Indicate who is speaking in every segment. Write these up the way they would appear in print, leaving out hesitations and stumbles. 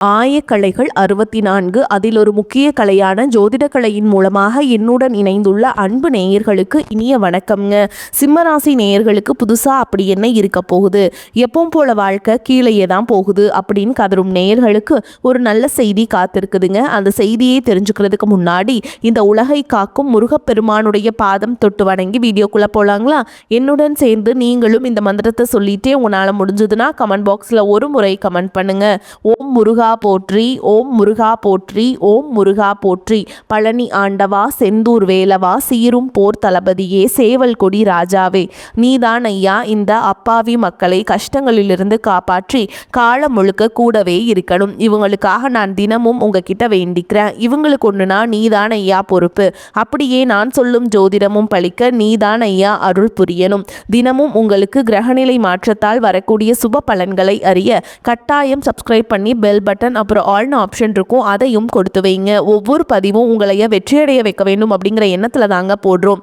Speaker 1: ஆயக்கலைகள் 64 அதில் ஒரு முக்கிய கலையான ஜோதிடக்கலையின் மூலமாக என்னுடன் இணைந்துள்ள அன்பு நேயர்களுக்கு இனிய வணக்கம்ங்க. சிம்மராசி நேயர்களுக்கு புதுசாக அப்படி என்ன இருக்க போகுது, எப்பவும் போல வாழ்க்கை கீழேயே தான் போகுது அப்படின்னு கதரும் நேயர்களுக்கு ஒரு நல்ல செய்தி காத்திருக்குதுங்க. அந்த செய்தியை தெரிஞ்சுக்கிறதுக்கு முன்னாடி இந்த உலகை காக்கும் முருகப்பெருமானுடைய பாதம் தொட்டு வணங்கி வீடியோக்குள்ளே போகலாங்களா? என்னுடன் சேர்ந்து நீங்களும் இந்த மந்திரத்தை சொல்லிட்டே உங்களால் முடிஞ்சதுன்னா கமெண்ட் பாக்ஸில் ஒரு முறை கமெண்ட் பண்ணுங்க. ஓம் முருகா போற்றி, ஓம் முருகா போற்றி, ஓம் முருகா போற்றி. பழனி ஆண்டவா, செந்தூர் வேலவா, சீரும் போர் தளபதியே, சேவல் கொடி ராஜாவே, நீதான் ஐயா இந்த அப்பாவி மக்களை கஷ்டங்களிலிருந்து காப்பாற்றி காலம் முழுக்க கூடவே இருக்கணும். இவங்களுக்காக நான் தினமும் உங்ககிட்ட வேண்டிக்கிறேன். இவங்களுக்கு ஒன்றுனா நீதான் ஐயா பொறுப்பு. அப்படியே நான் சொல்லும் ஜோதிடமும் பழிக்க நீதான் ஐயா அருள் புரியணும். தினமும் உங்களுக்கு கிரகநிலை மாற்றத்தால் வரக்கூடிய சுப பலன்களை அறிய கட்டாயம் சப்ஸ்கிரைப் பண்ணி பெல் பட்டன் அப்புறம் ஆல்னு ஆப்ஷன் இருக்கும், அதையும் கொடுத்து வைங்க. ஒவ்வொரு பதிவும் உங்களைய வெற்றியடைய வைக்க வேண்டும் அப்படிங்கிற எண்ணத்தில் தாங்க போடுறோம்.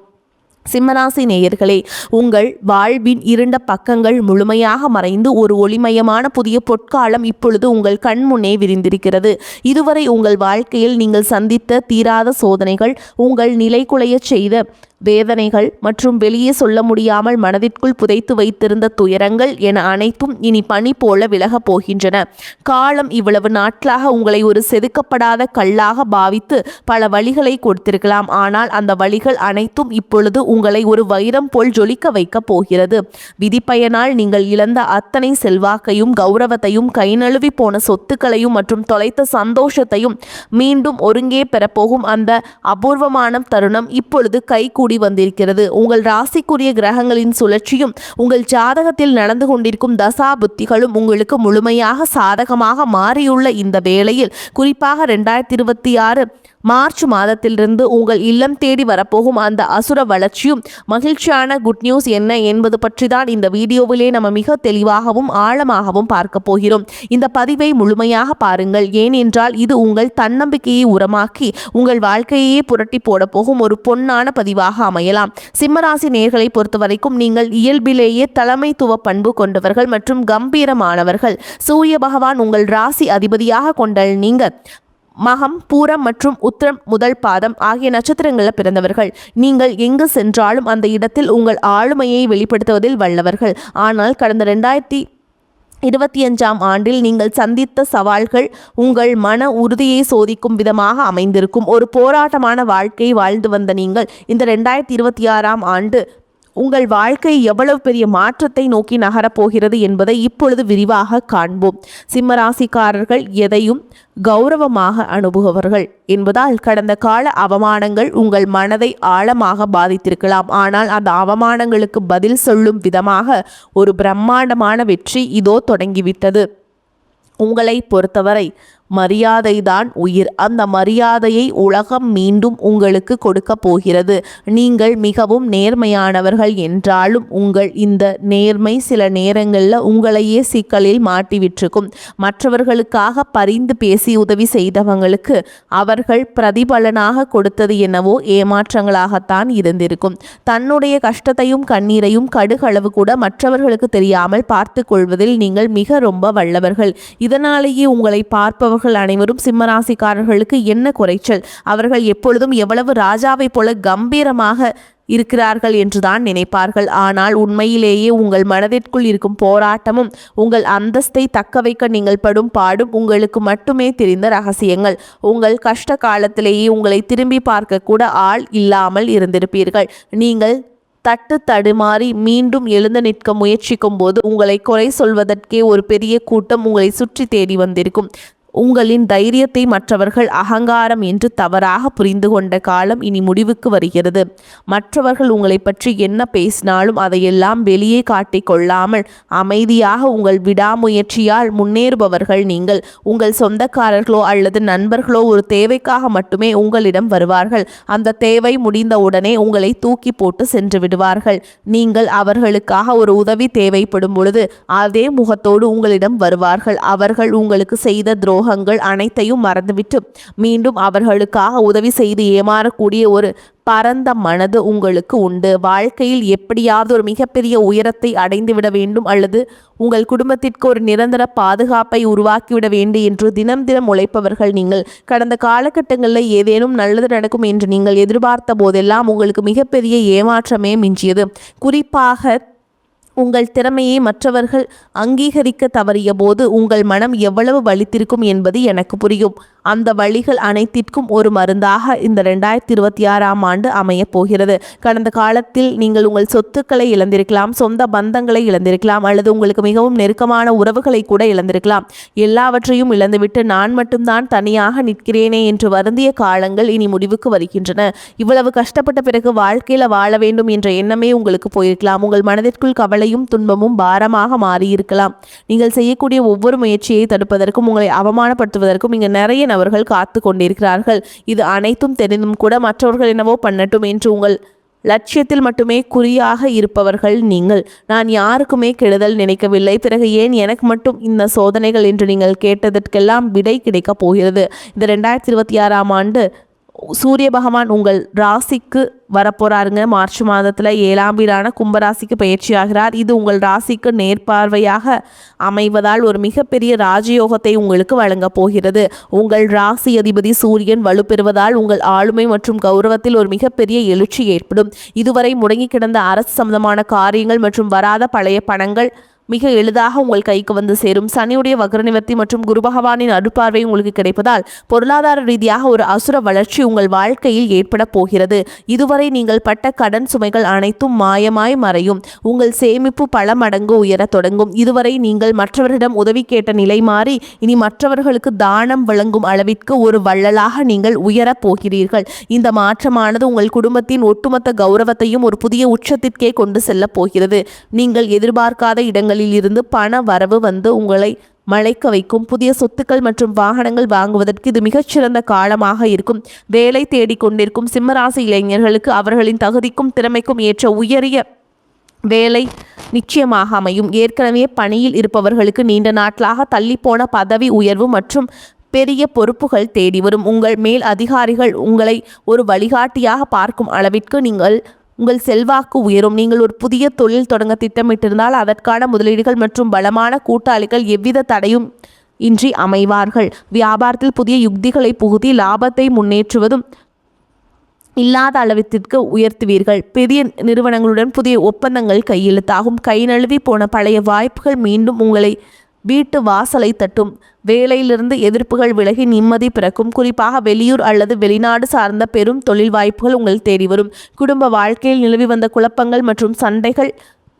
Speaker 1: சிம்மராசி நேயர்களே, உங்கள் வாழ்வின் இருண்ட பக்கங்கள் முழுமையாக மறைந்து ஒரு ஒளிமயமான புதிய பொற்காலம் இப்பொழுது உங்கள் கண் முன்னே விரிந்திருக்கிறது. இதுவரை உங்கள் வாழ்க்கையில் நீங்கள் சந்தித்த தீராத சோதனைகள், உங்கள் நிலைகுலைய செய்த வேதனைகள் மற்றும் வெளியே சொல்ல முடியாமல் மனதிற்குள் புதைத்து வைத்திருந்த துயரங்கள் என அனைத்தும் இனி பனி போல விலகப் போகின்றன. காலம் இவ்வளவு நாட்களாக உங்களை ஒரு செதுக்கப்படாத கல்லாக பாவித்து பல வழிகளை கொடுத்திருக்கலாம். ஆனால் அந்த வழிகள் அனைத்தும் இப்பொழுது உங்களை ஒரு வைரம் போல் ஜொலிக்க வைக்கப் போகிறது. விதிப்பயனால் நீங்கள் இழந்த அத்தனை செல்வாக்கையும் கௌரவத்தையும், கை நழுவி போன சொத்துக்களையும் மற்றும் தொலைத்த சந்தோஷத்தையும் மீண்டும் ஒருங்கே பெறப்போகும் அந்த அபூர்வமான தருணம் இப்பொழுது கைகூடி வந்திருக்கிறது. உங்கள் ராசிக்குரிய கிரகங்களின் சுழற்சியும் உங்கள் ஜாதகத்தில் நடந்து கொண்டிருக்கும் தசா புத்திகளும் உங்களுக்கு முழுமையாக சாதகமாக மாறியுள்ள இந்த வேளையில், குறிப்பாக 2026 மார்ச் மாதத்திலிருந்து உங்கள் இல்லம் தேடி வரப்போகும் அந்த அசுர வளர்ச்சியும் மகிழ்ச்சியான குட் நியூஸ் என்ன என்பது பற்றி தான் இந்த வீடியோவிலே நம்ம மிக தெளிவாகவும் ஆழமாகவும் பார்க்க போகிறோம். இந்த பதிவை முழுமையாக பாருங்கள். ஏனென்றால் இது உங்கள் தன்னம்பிக்கையை உரமாக்கி உங்கள் வாழ்க்கையே புரட்டி போட போகும் ஒரு பொன்னான பதிவாக அமையலாம். சிம்மராசி நேயர்களை பொறுத்தவரைக்கும் நீங்கள் இயல்பிலேயே தலைமைத்துவ பண்பு கொண்டவர்கள் மற்றும் கம்பீரமானவர்கள். சூரிய பகவான் உங்கள் ராசி அதிபதியாக கொண்ட நீங்கள் மகம், பூரம் மற்றும் உத்திரம் முதல் பாதம் ஆகிய நட்சத்திரங்களில் பிறந்தவர்கள். நீங்கள் எங்கு சென்றாலும் அந்த இடத்தில் உங்கள் ஆளுமையை வெளிப்படுத்துவதில் வல்லவர்கள். ஆனால் கடந்த 2025ஆம் ஆண்டில் நீங்கள் சந்தித்த சவால்கள் உங்கள் மன உறுதியை சோதிக்கும் விதமாக அமைந்திருக்கும். ஒரு போராட்டமான வாழ்க்கை வாழ்ந்து வந்த நீங்கள் இந்த 2026ஆம் ஆண்டு உங்கள் வாழ்க்கை எவ்வளவு பெரிய மாற்றத்தை நோக்கி நகரப்போகிறது என்பதை இப்பொழுது விரிவாக காண்போம். சிம்மராசிக்காரர்கள் எதையும் கௌரவமாக அனுபவர்கள் என்பதால் கடந்த கால அவமானங்கள் உங்கள் மனதை ஆழமாக பாதித்திருக்கலாம். ஆனால் அந்த அவமானங்களுக்கு பதில் சொல்லும் விதமாக ஒரு பிரம்மாண்டமான வெற்றி இதோ தொடங்கிவிட்டது. உங்களை பொறுத்தவரை மரியாதைதான் உயிர். அந்த மரியாதையை உலகம் மீண்டும் உங்களுக்கு கொடுக்க போகிறது. நீங்கள் மிகவும் நேர்மையானவர்கள் என்றாலும் உங்கள் இந்த நேர்மை சில நேரங்களில் உங்களையே சிக்கலில் மாட்டிவிட்டிருக்கும். மற்றவர்களுக்காக பரிந்து பேசி உதவி செய்தவங்களுக்கு அவர்கள் பிரதிபலனாக கொடுத்தது என்னவோ ஏமாற்றங்களாகத்தான் இருந்திருக்கும். தன்னுடைய கஷ்டத்தையும் கண்ணீரையும் கடுகளவு கூட மற்றவர்களுக்கு தெரியாமல் பார்த்து கொள்வதில் நீங்கள் மிக ரொம்ப வல்லவர்கள். இதனாலேயே உங்களை பார்ப்பவர்கள் அனைவரும் சிம்மராசிக்காரர்களுக்கு என்ன குறைச்சல், அவர்கள் எப்பொழுதும் எவ்வளவு ராஜாவை போல கம்பீரமாக இருக்கிறார்கள் என்றுதான் நினைப்பார்கள். ஆனால் உண்மையிலேயே உங்கள் மனதிற்குள் இருக்கும் போராட்டமும் உங்கள் அந்தஸ்தை தக்க வைக்க நீங்கள் படும் பாடும் உங்களுக்கு மட்டுமே தெரிந்த ரகசியங்கள். உங்கள் கஷ்ட காலத்திலேயே உங்களை திரும்பி பார்க்க கூட ஆள் இல்லாமல் இருந்திருப்பீர்கள். நீங்கள் தடுமாறி மீண்டும் எழுந்து நிற்க முயற்சிக்கும் போது உங்களை குறை சொல்வதற்கே ஒரு பெரிய கூட்டம் உங்களை சுற்றி தேடி வந்திருக்கும். உங்களின் தைரியத்தை மற்றவர்கள் அகங்காரம் என்று தவறாக புரிந்து கொண்ட காலம் இனி முடிவுக்கு வருகிறது. மற்றவர்கள் உங்களை பற்றி என்ன பேசினாலும் அதையெல்லாம் வெளியே காட்டிக் கொள்ளாமல் அமைதியாக உங்கள் விடாமுயற்சியால் முன்னேறுபவர்கள் நீங்கள். உங்கள் சொந்தக்காரர்களோ அல்லது நண்பர்களோ ஒரு தேவைக்காக மட்டுமே உங்களிடம் வருவார்கள். அந்த தேவை முடிந்தவுடனே உங்களை தூக்கி போட்டு சென்று விடுவார்கள். நீங்கள் அவர்களுக்காக ஒரு உதவி தேவைப்படும் பொழுது அதே முகத்தோடு உங்களிடம் வருவார்கள். அவர்கள் உங்களுக்கு செய்த துரோகம் அனைத்தையும் மறந்துவிட்டு மீண்டும் அவர்களுக்காக உதவி செய்து ஏமாறக்கூடிய ஒரு பரந்த மனது உங்களுக்கு உண்டு. வாழ்க்கையில் எப்படியாவது ஒரு மிகப்பெரிய உயரத்தை அடைந்துவிட வேண்டும் அல்லது உங்கள் குடும்பத்திற்கு ஒரு நிரந்தர பாதுகாப்பை உருவாக்கிவிட வேண்டும் என்று தினம் தினம் உழைப்பவர்கள் நீங்கள். கடந்த காலகட்டங்களில் ஏதேனும் நல்லது நடக்கும் என்று நீங்கள் எதிர்பார்த்த போதெல்லாம் உங்களுக்கு மிகப்பெரிய ஏமாற்றமே மிஞ்சியது. குறிப்பாக உங்கள் திறமையை மற்றவர்கள் அங்கீகரிக்க தவறிய போது உங்கள் மனம் எவ்வளவு வலித்திருக்கும் என்பது எனக்கு புரியும். அந்த வழிகள் அனைத்திற்கும் ஒரு மருந்தாக இந்த 2026ஆம் ஆண்டு அமையப் போகிறது. கடந்த காலத்தில் நீங்கள் உங்கள் சொத்துக்களை இழந்திருக்கலாம், சொந்த பந்தங்களை இழந்திருக்கலாம், அல்லது உங்களுக்கு மிகவும் நெருக்கமான உறவுகளை கூட இழந்திருக்கலாம். எல்லாவற்றையும் இழந்துவிட்டு நான் மட்டும்தான் தனியாக நிற்கிறேனே என்று வருந்திய காலங்கள் இனி முடிவுக்கு வருகின்றன. இவ்வளவு கஷ்டப்பட்ட பிறகு வாழ்க்கையில் வாழ வேண்டும் என்ற எண்ணமே உங்களுக்கு போயிருக்கலாம். உங்கள் மனதிற்குள் கவலையும் துன்பமும் பாரமாக மாறியிருக்கலாம். நீங்கள் செய்யக்கூடிய ஒவ்வொரு முயற்சியை தடுப்பதற்கும் உங்களை அவமானப்படுத்துவதற்கும் இங்கு நிறைய அவர்கள் காத்து கொண்டிருக்கிறார்கள். இது அனைத்தும் தெரிந்தும் கூட மற்றவர்கள் என்னவோ பண்ணட்டும் என்று உங்கள் லட்சியத்தில் மட்டுமே குறியாக இருப்பவர்கள் நீங்கள். நான் யாருக்குமே கெடுதல் நினைக்கவில்லை, பிறகு ஏன் எனக்கு மட்டும் இந்த சோதனைகள் என்று நீங்கள் கேட்டதற்கெல்லாம் விடை கிடைக்கப் போகிறது. இந்த 2026ஆம் ஆண்டு சூரிய பகவான் உங்கள் ராசிக்கு வரப்போறாருங்க. மார்ச் மாதத்தில் 7ஆம் வீடான கும்பராசிக்கு பயிற்சி ஆகிறார். இது உங்கள் ராசிக்கு நேர்பார்வையாக அமைவதால் ஒரு மிகப்பெரிய ராஜயோகத்தை உங்களுக்கு வழங்க போகிறது. உங்கள் ராசி அதிபதி சூரியன் வலுப்பெறுவதால் உங்கள் ஆளுமை மற்றும் கௌரவத்தில் ஒரு மிகப்பெரிய எழுச்சி ஏற்படும். இதுவரை முடங்கி கிடந்த அரசு சம்பந்தமான காரியங்கள் மற்றும் வராத பழைய பணங்கள் மிக எளிதாக உங்கள் கைக்கு வந்து சேரும். சனியுடைய வக்ர நிவர்த்தி மற்றும் குரு பகவானின் அருட்பார்வை உங்களுக்கு கிடைப்பதால் பொருளாதார ரீதியாக ஒரு அசுர வளர்ச்சி உங்கள் வாழ்க்கையில் ஏற்பட போகிறது. இதுவரை நீங்கள் பட்ட கடன் சுமைகள் அனைத்தும் மாயமாய் மறையும். உங்கள் சேமிப்பு பல மடங்கு உயரத் தொடங்கும். இதுவரை நீங்கள் மற்றவரிடம் உதவி கேட்ட நிலை மாறி இனி மற்றவர்களுக்கு தானம் வழங்கும் அளவிற்கு ஒரு வள்ளலாக நீங்கள் உயரப் போகிறீர்கள். இந்த மாற்றமானது உங்கள் குடும்பத்தின் ஒட்டுமொத்த கௌரவத்தையும் ஒரு புதிய உச்சத்திற்கே கொண்டு செல்ல போகிறது. நீங்கள் எதிர்பார்க்காத இடங்கள் இருந்து பண வரவு வந்து உங்களை மலைக்க வைக்கும். புதிய சொத்துக்கள் மற்றும் வாகனங்கள் வாங்குவதற்கு இது மிகச்சிறந்த காலமாக இருக்கும். வேலை தேடிக்கொண்டிருக்கும் சிம்மராசி இளைஞர்களுக்கு அவர்களின் தகுதிக்கும் திறமைக்கும் ஏற்ற உயரிய வேலை நிச்சயமாக அமையும். ஏற்கனவே பணியில் இருப்பவர்களுக்கு நீண்ட நாட்களாக தள்ளிப்போன பதவி உயர்வு மற்றும் பெரிய பொறுப்புகள் தேடி வரும். உங்கள் மேல் அதிகாரிகள் உங்களை ஒரு வழிகாட்டியாக பார்க்கும் அளவிற்கு உங்கள் செல்வாக்கு உயரும். நீங்கள் ஒரு புதிய தொழில் தொடங்க திட்டமிட்டிருந்தால் அதற்கான முதலீடுகள் மற்றும் பலமான கூட்டாளிகள் எவ்வித தடையும் இன்றி அமைவார்கள். வியாபாரத்தில் புதிய யுக்திகளை புகுத்தி லாபத்தை முன்னேற்றுவதும் இல்லாத அளவிற்கு உயர்த்துவீர்கள். பெரிய நிறுவனங்களுடன் புதிய ஒப்பந்தங்கள் கையெழுத்தாகும். கை நழுவி போன பழைய வாய்ப்புகள் மீண்டும் உங்களை வீட்டு வாசலை தட்டும். வேலையிலிருந்து எதிர்ப்புகள் விலகி நிம்மதி பிறக்கும். குறிப்பாக வெளியூர் அல்லது வெளிநாடு சார்ந்த பெரும் தொழில் வாய்ப்புகள் உங்கள் தேடி வரும். குடும்ப வாழ்க்கையில் நிலவி வந்த குழப்பங்கள் மற்றும் சண்டைகள்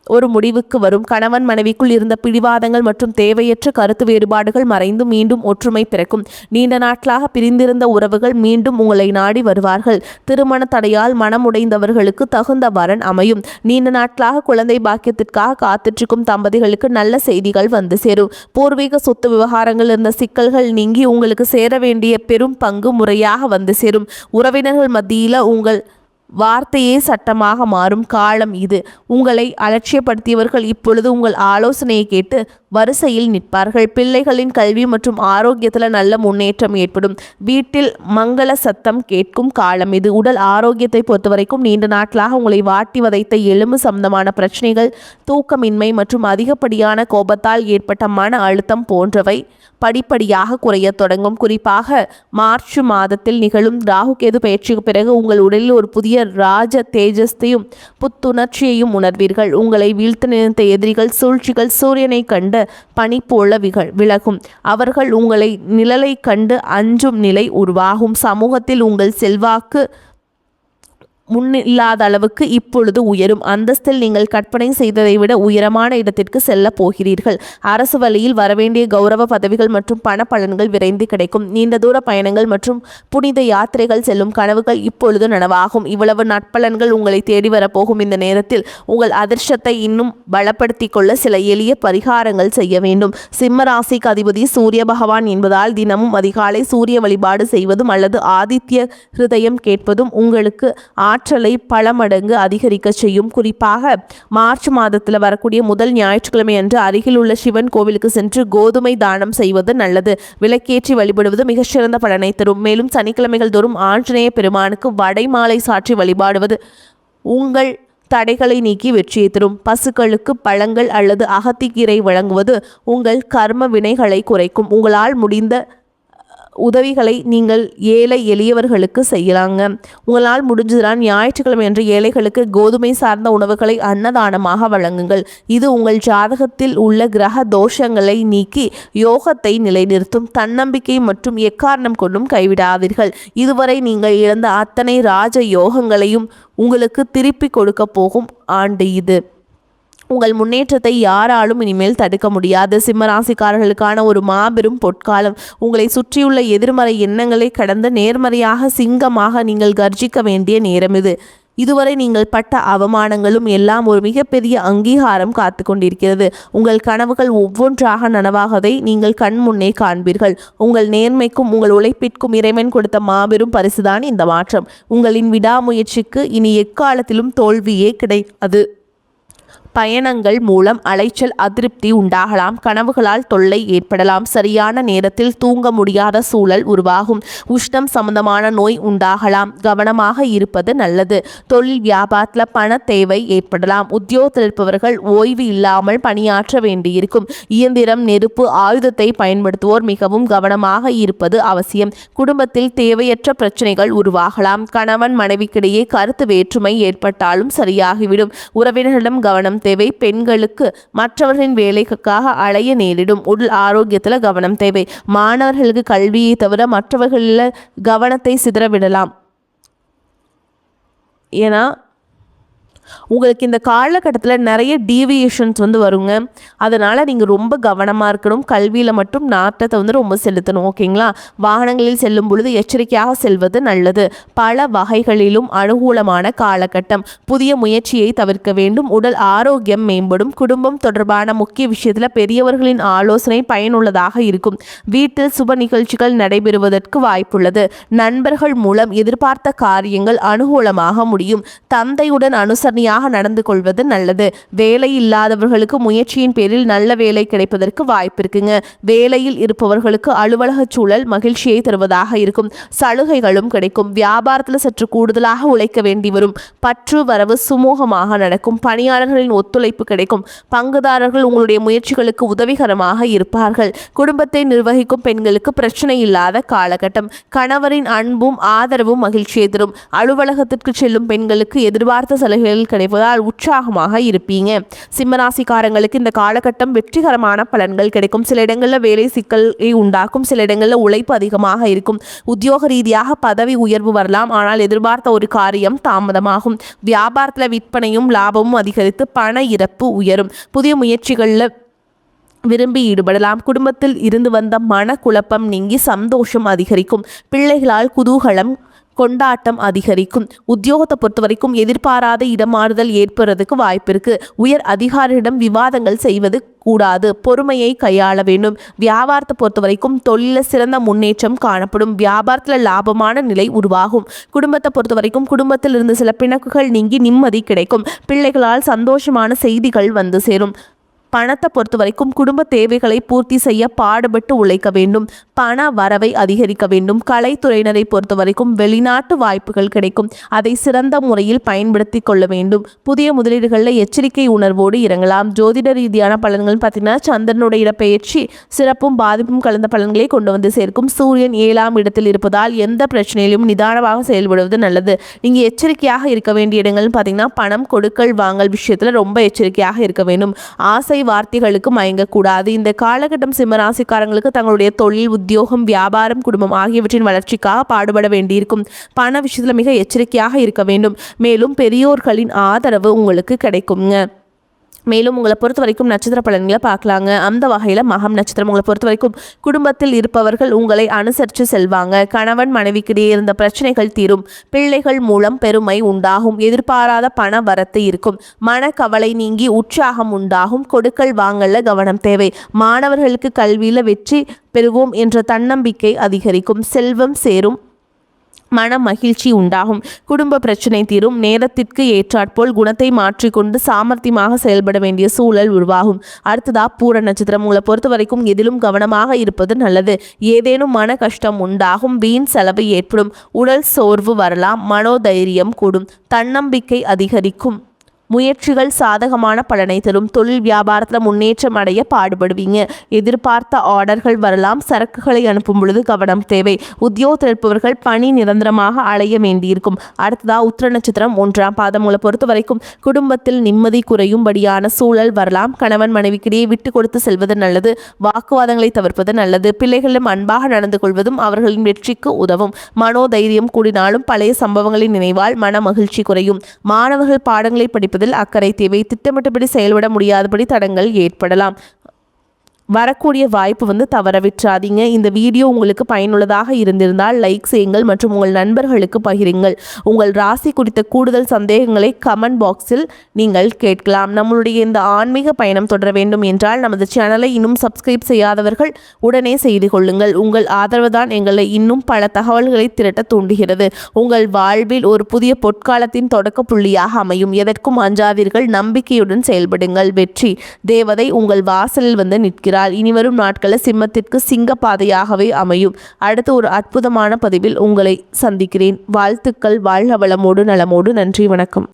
Speaker 1: ஒரு முடிவுக்கு வரும். கணவன் மனைவிக்குள் இருந்த பிடிவாதங்கள் மற்றும் தேவையற்ற கருத்து வேறுபாடுகள் மறைந்து மீண்டும் ஒற்றுமை பிறக்கும். நீண்ட நாட்களாக பிரிந்திருந்த உறவுகள் மீண்டும் உங்களை நாடி வருவார்கள். திருமண தடையால் மனம் உடைந்தவர்களுக்கு தகுந்த வரன் அமையும். நீண்ட நாட்களாக குழந்தை பாக்கியத்திற்காக காத்திருக்கும் தம்பதிகளுக்கு நல்ல செய்திகள் வந்து சேரும். பூர்வீக சொத்து விவகாரங்கள் இருந்த சிக்கல்கள் நீங்கி உங்களுக்கு சேர வேண்டிய பெரும் பங்கு முறையாக வந்து சேரும். உறவினர்கள் மத்தியில் உங்கள் வார்த்தையே சட்டமாக மாறும் காலம் இது. உங்களை அலட்சியப்படுத்தியவர்கள் இப்பொழுது உங்கள் ஆலோசனையை கேட்டு வரிசையில் நிற்பார்கள். பிள்ளைகளின் கல்வி மற்றும் ஆரோக்கியத்தில் நல்ல முன்னேற்றம் ஏற்படும். வீட்டில் மங்கள சத்தம் கேட்கும் காலம் இது. உடல் ஆரோக்கியத்தை பொறுத்தவரைக்கும் நீண்ட நாட்களாக உங்களை வாட்டி வதைத்த எலும்பு சம்பந்தமான பிரச்சனைகள், தூக்கமின்மை மற்றும் அதிகப்படியான கோபத்தால் ஏற்பட்ட மன அழுத்தம் போன்றவை படிப்படியாக குறைய தொடங்கும். குறிப்பாக மார்ச் மாதத்தில் நிகழும் ராகுகேது பயிற்சிக்கு பிறகு உங்கள் உடலில் ஒரு புதிய ராஜ தேஜஸ்தையும் புத்துணர்ச்சியையும் உணர்வீர்கள். உங்களை வீழ்த்த நினைத்த எதிரிகள் சூழ்ச்சிகள் சூரியனை கண்டு பனி போல விலகும். அவர்கள் உங்களை நிழலை கண்டு அஞ்சும் நிலை உருவாகும். சமூகத்தில் உங்கள் செல்வாக்கு முன்னில்லாத அளவுக்கு இப்பொழுது உயரும். அந்தஸ்தில் நீங்கள் கற்பனை செய்ததை விட உயரமான இடத்திற்கு செல்ல போகிறீர்கள். அரசு வழியில் வரவேண்டிய கௌரவ பதவிகள் மற்றும் பண பலன்கள் விரைந்து கிடைக்கும். நீண்ட தூர பயணங்கள் மற்றும் புனித யாத்திரைகள் செல்லும் கனவுகள் இப்பொழுது நனவாகும். இவ்வளவு நற்பலன்கள் உங்களை தேடி வரப்போகும் இந்த நேரத்தில் உங்கள் அதிர்ஷ்டத்தை இன்னும் பலப்படுத்திக் கொள்ள சில எளிய பரிகாரங்கள் செய்ய வேண்டும். சிம்ம ராசிக்கு அதிபதி சூரிய பகவான் என்பதால் தினமும் அதிகாலை சூரிய வழிபாடு செய்வதும் அல்லது ஆதித்ய ஹிருதயம் கேட்பதும் உங்களுக்கு ஆற்றலை பல மடங்கு அதிகரிக்க செய்யும். குறிப்பாக மார்ச் மாதத்தில் வரக்கூடிய முதல் ஞாயிற்றுக்கிழமை அன்று அருகில் உள்ள சிவன் கோவிலுக்கு சென்று கோதுமை தானம் செய்வது நல்லது. விளக்கேற்றி வழிபடுவது மிகச்சிறந்த பலனை தரும். மேலும் சனிக்கிழமைகள் தோறும் ஆஞ்சநேய பெருமானுக்கு வடை மாலை சாற்றி வழிபாடுவது உங்கள் தடைகளை நீக்கி வெற்றியை தரும். பசுக்களுக்கு பழங்கள் அல்லது அகத்திக்கீரை வழங்குவது உங்கள் கர்ம வினைகளை குறைக்கும். உங்களால் முடிந்த உதவிகளை நீங்கள் ஏழை எளியவர்களுக்கு செய்யலாங்க. உங்களால் முடிஞ்சதுதான் ஞாயிற்றுக்கிழமை அன்று ஏழைகளுக்கு கோதுமை சார்ந்த உணவுகளை அன்னதானமாக வழங்குங்கள். இது உங்கள் ஜாதகத்தில் உள்ள கிரக தோஷங்களை நீக்கி யோகத்தை நிலைநிறுத்தும். தன்னம்பிக்கை மற்றும் எக்காரணம் கொண்டும் கைவிடாதீர்கள். இதுவரை நீங்கள் இழந்த அத்தனை ராஜ யோகங்களையும் உங்களுக்கு திருப்பி கொடுக்க போகும் ஆண்டு இது. உங்கள் முன்னேற்றத்தை யாராலும் இனிமேல் தடுக்க முடியாது. சிம்மராசிக்காரர்களுக்கான ஒரு மாபெரும் பொற்காலம். உங்களை சுற்றியுள்ள எதிர்மறை எண்ணங்களை கடந்து நேர்மறையாக சிங்கமாக நீங்கள் கர்ஜிக்க வேண்டிய நேரம் இது. இதுவரை நீங்கள் பட்ட அவமானங்களும் எல்லாம் ஒரு மிகப்பெரிய அங்கீகாரம் காத்து கொண்டிருக்கிறது. உங்கள் கனவுகள் ஒவ்வொன்றாக நனவாகதை நீங்கள் கண் முன்னே காண்பீர்கள். உங்கள் நேர்மைக்கும் உங்கள் உழைப்பிற்கும் இறைவன் கொடுத்த மாபெரும் பரிசுதான் இந்த மாற்றம். உங்களின் விடாமுயற்சிக்கு இனி எக்காலத்திலும் தோல்வியே கிடையாது. பயணங்கள் மூலம் அலைச்சல் அதிருப்தி உண்டாகலாம். கனவுகளால் தொல்லை ஏற்படலாம். சரியான நேரத்தில் தூங்க முடியாத சூழல் உருவாகும். உஷ்ணம் சம்பந்தமான நோய் உண்டாகலாம். கவனமாக இருப்பது நல்லது. தொழில் வியாபாரத்தில் பண தேவை ஏற்படலாம். உத்தியோகத்தில் இருப்பவர்கள் ஓய்வு இல்லாமல் பணியாற்ற வேண்டியிருக்கும். இயந்திரம், நெருப்பு, ஆயுதத்தை பயன்படுத்துவோர் மிகவும் கவனமாக இருப்பது அவசியம். குடும்பத்தில் தேவையற்ற பிரச்சனைகள் உருவாகலாம். கணவன் மனைவிக்கிடையே கருத்து வேற்றுமை ஏற்பட்டாலும் சரியாகிவிடும். உறவினர்களிடம் கவனம் தேவை. பெண்களுக்கு மற்றவர்களின் வேலைக்காக அலைய நேரிடும். உடல் ஆரோக்கியத்தில் கவனம் தேவை. மாணவர்களுக்கு கல்வியை தவிர மற்றவர்களில் கவனத்தை சிதறவிடலாம். ஏன்னா உங்களுக்கு இந்த காலகட்டத்தில் நிறைய டீவியேஷன்ஸ் வருங்க. அதனால் நீங்கள் ரொம்ப கவனமாக இருக்கணும். கல்வியில் மட்டும் நாட்டத்தை ரொம்ப செலுத்தணும். ஓகேங்களா? வாகனங்களில் செல்லும் பொழுது எச்சரிக்கையாக செல்வது நல்லது. பல வகைகளிலும் அனுகூலமான காலகட்டம். புதிய முயற்சியை தவிர்க்க வேண்டும். உடல் ஆரோக்கியம் மேம்படும். குடும்பம் தொடர்பான முக்கிய விஷயத்தில் பெரியவர்களின் ஆலோசனை பயனுள்ளதாக இருக்கும். வீட்டில் சுப நிகழ்ச்சிகள் நடைபெறுவதற்கு வாய்ப்புள்ளது. நண்பர்கள் மூலம் எதிர்பார்த்த காரியங்கள் அனுகூலமாக முடியும். தந்தையுடன் அனுசரணையாக நடந்து கொள்வது நல்லது. வேலை இல்லாதவர்களுக்கு முயற்சியின் பேரில் நல்ல வேலை கிடைப்பதற்கு வாய்ப்பு இருக்குங்க. வேலையில் இருப்பவர்களுக்கு அலுவலக சூழல் மகிழ்ச்சியை தருவதாக இருக்கும். சலுகைகளும் கிடைக்கும். வியாபாரத்தில் சற்று கூடுதலாக உழைக்க வேண்டி வரும். பற்று வரவு சுமூகமாக நடக்கும். பணியாளர்களின் ஒத்துழைப்பு கிடைக்கும். பங்குதாரர்கள் உங்களுடைய முயற்சிகளுக்கு உதவிகரமாக இருப்பார்கள். குடும்பத்தை நிர்வகிக்கும் பெண்களுக்கு பிரச்சனை இல்லாத காலகட்டம். கணவரின் அன்பும் ஆதரவும் மகிழ்ச்சியை தரும். அலுவலகத்திற்கு செல்லும் பெண்களுக்கு எதிர்பார்த்த சலுகைகள் கிடைப்பதால் உற்சாகமாக இருப்பீங்க. சிம்மராசிக்காரங்களுக்கு இந்த காலகட்டம் வெற்றிகரமான பலன்கள் கிடைக்கும். சில இடங்களில் வேலை சிக்கலை உண்டாக்கும். சில இடங்களில் உழைப்பு அதிகமாக இருக்கும். உத்தியோக ரீதியாக பதவி உயர்வு வரலாம். ஆனால் எதிர்பார்த்த ஒரு காரியம் தாமதமாகும். வியாபாரத்தில் விற்பனையும் லாபமும் அதிகரித்து பண இறப்பு உயரும். புதிய முயற்சிகளில் விரும்பி ஈடுபடலாம். குடும்பத்தில் இருந்து வந்த மனக்குழப்பம் நீங்கி சந்தோஷம் அதிகரிக்கும். பிள்ளைகளால் குதூகலம் கொண்டாட்டம் அதிகரிக்கும். உத்தியோகத்தை பொறுத்த வரைக்கும் எதிர்பாராத இடமாறுதல் ஏற்படுறதுக்கு வாய்ப்பு இருக்கு. உயர் அதிகாரியிடம் விவாதங்கள் செய்வது கூடாது. பொறுமையை கையாள வேண்டும். வியாபாரத்தை பொறுத்த வரைக்கும் தொழிலில் சிறந்த முன்னேற்றம் காணப்படும். வியாபாரத்தில் லாபமான நிலை உருவாகும். குடும்பத்தை பொறுத்த வரைக்கும் குடும்பத்தில் இருந்து சில பிணக்குகள் நீங்கி நிம்மதி கிடைக்கும். பிள்ளைகளால் சந்தோஷமான செய்திகள் வந்து சேரும். பணத்தை பொறுத்த வரைக்கும் குடும்ப தேவைகளை பூர்த்தி செய்ய பாடுபட்டு உழைக்க வேண்டும். பண வரவை அதிகரிக்க வேண்டும். கலைத்துறையினரை பொறுத்த வரைக்கும் வெளிநாட்டு வாய்ப்புகள் கிடைக்கும். அதை சிறந்த முறையில் பயன்படுத்தி கொள்ள வேண்டும். புதிய முதலீடுகளில் எச்சரிக்கை உணர்வோடு இறங்கலாம். ஜோதிட ரீதியான பலன்கள் பார்த்தீங்கன்னா சந்திரனுடைய இடப்பெயர்ச்சி சிறப்பும் பாதிப்பும் கலந்த பலன்களை கொண்டு வந்து சேர்க்கும். சூரியன் 7ஆம் இடத்தில் இருப்பதால் எந்த பிரச்சனையிலும் நிதானமாக செயல்படுவது நல்லது. நீங்கள் எச்சரிக்கையாக இருக்க வேண்டிய இடங்கள்னு பார்த்தீங்கன்னா பணம் கொடுக்கல் வாங்கல் விஷயத்தில் ரொம்ப எச்சரிக்கையாக இருக்க வேண்டும். ஆசை வார்த்தைகளுக்கு மயங்கக்கூடாது. இந்த காலகட்டம் சிம்மராசிக்காரங்களுக்கு தங்களுடைய தொழில், உத்தியோகம், வியாபாரம், குடும்பம் ஆகியவற்றின் வளர்ச்சிக்காக பாடுபட வேண்டியிருக்கும். பண விஷயத்தில் மிக எச்சரிக்கையாக இருக்க வேண்டும். மேலும் பெரியோர்களின் ஆதரவு உங்களுக்கு கிடைக்குங்க. மேலும் உங்களை பொறுத்த வரைக்கும் நட்சத்திர பலன்களை பார்க்கலாங்க. அந்த வகையில் மகம் நட்சத்திரம் உங்களை பொறுத்த வரைக்கும் குடும்பத்தில் இருப்பவர்கள் உங்களை அனுசரித்து செல்வாங்க. கணவன் மனைவிக்கிடையே இருந்த பிரச்சனைகள் தீரும். பிள்ளைகள் மூலம் பெருமை உண்டாகும். எதிர்பாராத பண வரத்து இருக்கும். மனக்கவலை நீங்கி உற்சாகம் உண்டாகும். கொடுக்கல் வாங்கல கவனம் தேவை. மாணவர்களுக்கு கல்வியில் வெற்றி பெறுவோம் என்ற தன்னம்பிக்கை அதிகரிக்கும். செல்வம் சேரும். மன மகிழ்ச்சி உண்டாகும். குடும்ப பிரச்சனை தீரும். நேரத்திற்கு ஏற்றாற்போல் குணத்தை மாற்றிக்கொண்டு சாமர்த்தியமாக செயல்பட வேண்டிய சூழல் உருவாகும். அடுத்ததா பூர நட்சத்திரம். உங்களை பொறுத்த வரைக்கும் எதிலும் கவனமாக இருப்பது நல்லது. ஏதேனும் மன கஷ்டம் உண்டாகும். வீண் செலவு ஏற்படும். உடல் சோர்வு வரலாம். மனோதைரியம் கூடும். தன்னம்பிக்கை அதிகரிக்கும். முயற்சிகள் சாதகமான பலனை தரும். தொழில் வியாபாரத்தில் முன்னேற்றம் அடைய பாடுபடுவீங்க. எதிர்பார்த்த ஆர்டர்கள் வரலாம். சரக்குகளை அனுப்பும் பொழுது கவனம் தேவை. உத்தியோகத்தில் இருப்பவர்கள் பணி நிரந்தரமாக அலைய வேண்டியிருக்கும். அடுத்ததா உத்திர நட்சத்திரம் 1ஆம் பாதம். உங்களை பொறுத்த வரைக்கும் குடும்பத்தில் நிம்மதி குறையும்படியான சூழல் வரலாம். கணவன் மனைவிக்கிடையே விட்டு கொடுத்து செல்வது நல்லது. வாக்குவாதங்களை தவிர்ப்பது நல்லது. பிள்ளைகளிடம் அன்பாக நடந்து கொள்வதும் அவர்களின் வெற்றிக்கு உதவும். மனோதைரியம் கூடினாலும் பழைய சம்பவங்களின் நினைவால் மன மகிழ்ச்சி குறையும். மாணவர்கள் பாடங்களை படிப்பதில் அக்கறை தேவை. திட்டமிட்டபடி செயல்பட முடியாதபடி தடங்கள் ஏற்படலாம். வரக்கூடிய வாய்ப்பு தவற விட்டுறாதீங்க. இந்த வீடியோ உங்களுக்கு பயனுள்ளதாக இருந்திருந்தால் லைக் செய்யுங்கள் மற்றும் உங்கள் நண்பர்களுக்கு பகிருங்கள். உங்கள் ராசி குறித்த கூடுதல் சந்தேகங்களை கமெண்ட் பாக்ஸில் நீங்கள் கேட்கலாம். நம்மளுடைய இந்த ஆன்மீக பயணம் தொடர வேண்டும் என்றால் நமது சேனலை இன்னும் சப்ஸ்கிரைப் செய்யாதவர்கள் உடனே செய்து கொள்ளுங்கள். உங்கள் ஆதரவு தான் எங்களை இன்னும் பல தகவல்களை திரட்ட தூண்டுகிறது. உங்கள் வாழ்வில் ஒரு புதிய பொற்காலத்தின் தொடக்க புள்ளியாக அமையும். எதற்கும் அஞ்சாதீர்கள். நம்பிக்கையுடன் செயல்படுங்கள். வெற்றி தேவதை உங்கள் வாசலில் நிற்கிறார். இனிவரும் நாட்களில் சிம்மத்திற்கு சிங்க பாதையாகவே அமையும். அடுத்து ஒரு அற்புதமான பதிவில் உங்களை சந்திக்கிறேன். வாழ்த்துக்கள். வாழ்க வளமோடு நலமோடு. நன்றி, வணக்கம்.